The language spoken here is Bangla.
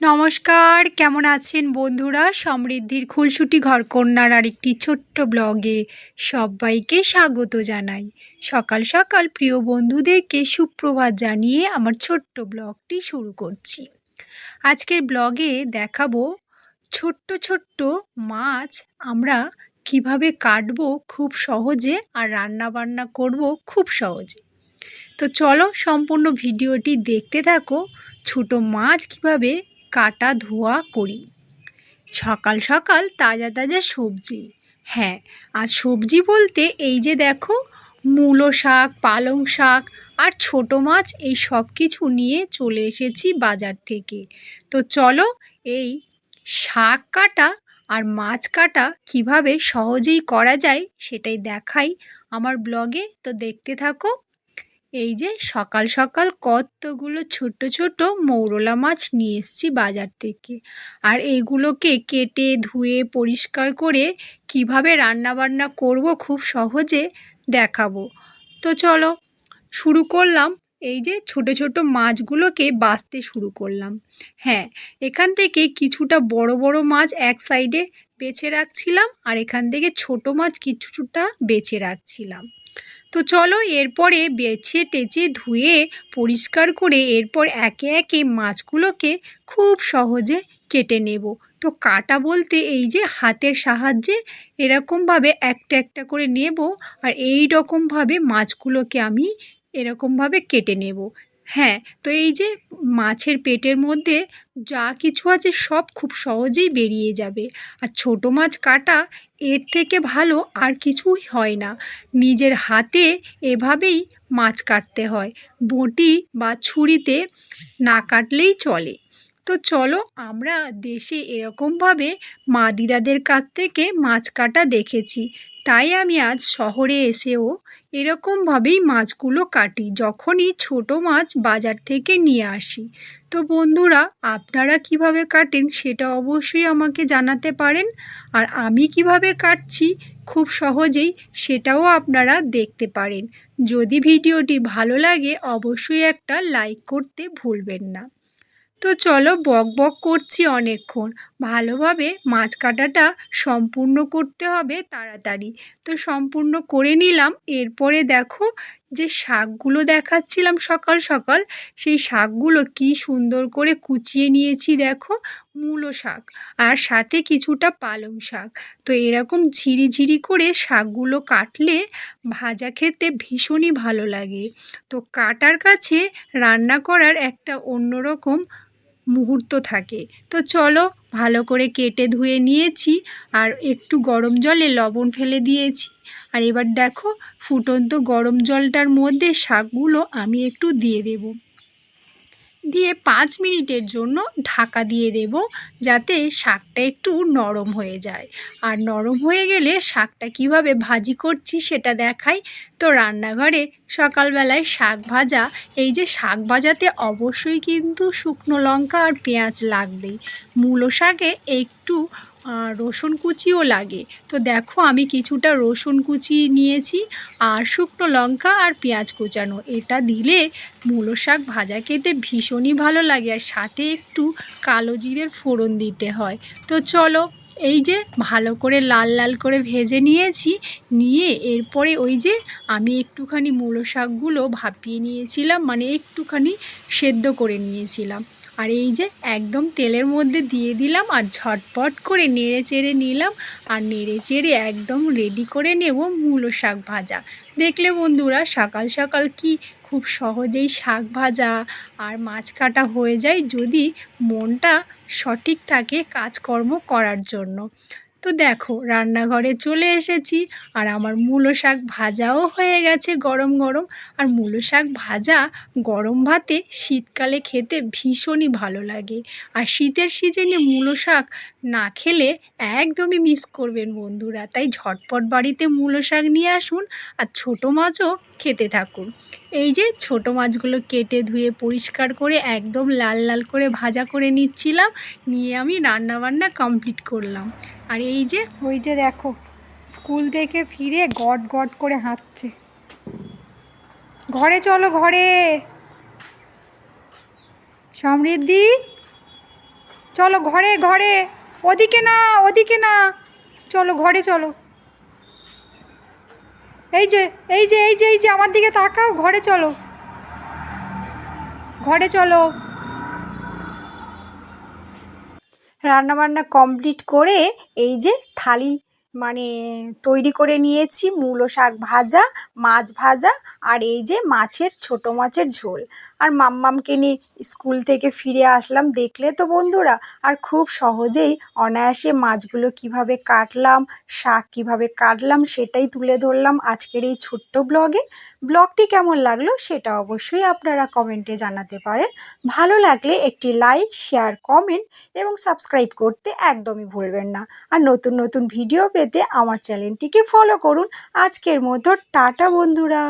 নমস্কার, কেমন আছেন বন্ধুরা? সমৃদ্ধির খুলসুটি ঘরকন্যার আরেকটি ছোট্ট ব্লগে সবাইকে স্বাগত জানাই। সকাল সকাল প্রিয় বন্ধুদেরকে সুপ্রভাত জানিয়ে আমার ছোট্ট ব্লগটি শুরু করছি। আজকের ব্লগে দেখাবো ছোট্ট ছোট্ট মাছ আমরা কিভাবে কাটবো খুব সহজে আর রান্না বান্না করব খুব সহজে। তো চলো সম্পূর্ণ ভিডিওটি দেখতে থাকো। ছোট মাছ কিভাবে কাটা ধোয়া করি। সকাল সকাল তাজা তাজা সবজি। হ্যাঁ, আর সবজি বলতে এই যে দেখো, মূলো শাক, পালং শাক আর ছোট মাছ, এই সব কিছু নিয়ে চলে এসেছি বাজার থেকে। তো চলো এই শাক কাটা আর মাছ কাটা কিভাবে সহজেই করা যায় সেটাই দেখাই আমার ব্লগে। তো দেখতে থাকো। এই যে সকাল সকাল কতগুলো ছোট ছোট মৌরলা মাছ নিয়ে এসেছি বাজার থেকে, আর এইগুলোকে কেটে ধুয়ে পরিষ্কার করে কিভাবে রান্না বান্না করব খুব সহজে দেখাবো। তো চলো শুরু করলাম। এই যে ছোট ছোট মাছগুলোকে বাছতে শুরু করলাম। হ্যাঁ, এখান থেকে কিছুটা বড় বড় মাছ এক সাইডে বেছে রাখছিলাম, আর এখান থেকে ছোট মাছ কিছুটা বেছে রাখছিলাম। তো চলো এরপরে বেছে টেছে ধুয়ে পরিষ্কার করে এরপর একে একে মাছগুলোকে খুব সহজে কেটে নেব। তো কাটা বলতে এই যে হাতের সাহায্যে এরকমভাবে একটা একটা করে নেব, আর এই রকমভাবে মাছগুলোকে আমি এরকমভাবে কেটে নেব। হ্যাঁ, তো এই যে মাছের পেটের মধ্যে যা কিছু আছে সব খুব সহজেই বেরিয়ে যাবে। আর ছোট মাছ কাটা এর থেকে ভালো আর কিছুই হয় না। নিজের হাতে এভাবেই মাছ কাটতে হয়, বঁটি বা ছুরিতে না কাটলেই চলে। তো চলো আমরা দেশে এরকমভাবে মা দিদাদের কাছ থেকে মাছ কাটা দেখেছি, তাই আমি আজ শহরে এসেও এরকমভাবেই মাছগুলো কাটি যখনই ছোট মাছ বাজার থেকে নিয়ে আসি। তো বন্ধুরা, আপনারা কিভাবে কাটেন সেটা অবশ্যই আমাকে জানাতে পারেন, আর আমি কিভাবে কাটছি খুব সহজেই সেটাও আপনারা দেখতে পারেন। যদি ভিডিওটি ভালো লাগে অবশ্যই একটা লাইক করতে ভুলবেন না। তো চলো, বক বক করছি অনেকক্ষণ, ভালোভাবে মাছ কাটাটা সম্পূর্ণ করতে হবে তাড়াতাড়ি। তো সম্পূর্ণ করে নিলাম। এরপরে দেখো, যে শাকগুলো দেখাচ্ছিলাম সকাল সকাল, সেই শাকগুলো কি সুন্দর করে কুচিয়ে নিয়েছি দেখো। মূলো শাক আর সাথে কিছুটা পালং শাক। তো এরকম ঝিরিঝিরি করে শাকগুলো কাটলে ভাজা খেতে ভীষণই ভালো লাগে। তো কাটার কাছে রান্না করার একটা অন্যরকম মুহূর্ত থাকে। তো চলো, ভালো করে কেটে ধুয়ে নিয়েছি, আর একটু গরম জলে লবণ ফেলে দিয়েছি। আর এবার দেখো, ফুটন্ত গরম জলটার মধ্যে শাকগুলো আমি একটু দিয়ে দেব, দিয়ে 5 মিনিটের জন্য ঢাকা দিয়ে দেব, যাতে শাকটা একটু নরম হয়ে যায়। আর নরম হয়ে গেলে শাকটা কিভাবে ভাজি করছি সেটা দেখাই। তো রান্নাঘরে সকালবেলায় শাক ভাজা, এই যে শাক ভাজাতে অবশ্যই কিন্তু শুকনো লঙ্কা আর পেঁয়াজ লাগবেই। মূলো শাকে একটু রসুন কুচিও লাগে। তো দেখো আমি কিছুটা রসুন কুচি নিয়েছি, আর শুকনো লঙ্কা আর পেঁয়াজ কুচানো, এটা দিলে মূলো শাক ভাজা খেতে ভীষণই ভালো লাগে, আর সাথে একটু কালো জিরের ফোড়ন দিতে হয়। তো চলো, এই যে ভালো করে লাল লাল করে ভেজে নিয়েছি, নিয়ে এরপরে ওই যে আমি একটুখানি মূলো শাকগুলো ভাপিয়ে নিয়েছিলাম, মানে একটুখানি সেদ্ধ করে নিয়েছিলাম, আর এই যে একদম তেলের মধ্যে দিয়ে দিলাম, আর ঝটপট করে নেড়ে চেড়ে নিলাম, আর নেড়ে চেড়ে একদম রেডি করে নেব মূলো শাক ভাজা। দেখলে বন্ধুরা, সকাল সকাল কি খুব সহজেই শাক ভাজা আর মাছ কাটা হয়ে যায় যদি মনটা সঠিক থাকে কাজকর্ম করার জন্য। তো দেখো রান্নাঘরে চলে এসেছি, আর আমার মূলো শাক ভাজাও হয়ে গেছে গরম গরম। আর মূলো শাক ভাজা গরম ভাতে শীতকালে খেতে ভীষণই ভালো লাগে। আর শীতের সিজনে মূলো শাক না খেলে একদমই মিস করবেন বন্ধুরা। তাই ঝটপট বাড়িতে মূলো শাক নিয়ে আসুন, আর ছোটো মাছও খেতে থাকুন। এই যে ছোট মাছগুলো কেটে ধুয়ে পরিষ্কার করে একদম লাল লাল করে ভাজা করে নিচ্ছিলাম, নিয়ে আমি রান্নাবান্না কমপ্লিট করলাম। আর এই যে ওই যে দেখো, স্কুল থেকে ফিরে গট গট করে হাঁটছে। ঘরে চলো, ঘরে। সমৃদ্ধি, চলো ঘরে ঘরে, ওদিকে না ওদিকে না, চলো ঘরে চলো। এই যে এই যে এই যে এই যে আমার দিকে তাকাও, ঘরে চলো, ঘরে চলো। রান্নাবান্না কমপ্লিট করে এই যে থালি মানে তৈরি করে নিয়েছি, মূলো শাক ভাজা, মাছ ভাজা, আর এই যে মাছের ছোটো মাছের ঝোল। আর মাম্মামকে নিয়ে স্কুল থেকে ফিরে আসলাম, দেখলে তো বন্ধুরা। আর খুব সহজেই অনায়াসে মাছগুলো কিভাবে কাটলাম, শাক কিভাবে কাটলাম সেটাই তুলে ধরলাম আজকের এই ছোট্ট ব্লগে। ব্লগটি কেমন লাগলো সেটা অবশ্যই আপনারা কমেন্টে জানাতে পারেন। ভালো লাগলে একটি লাইক, শেয়ার, কমেন্ট এবং সাবস্ক্রাইব করতে একদমই ভুলবেন না। আর নতুন নতুন ভিডিও পেতে আমার চ্যানেলটিকে ফলো করুন। আজকের মতো টাটা বন্ধুরা।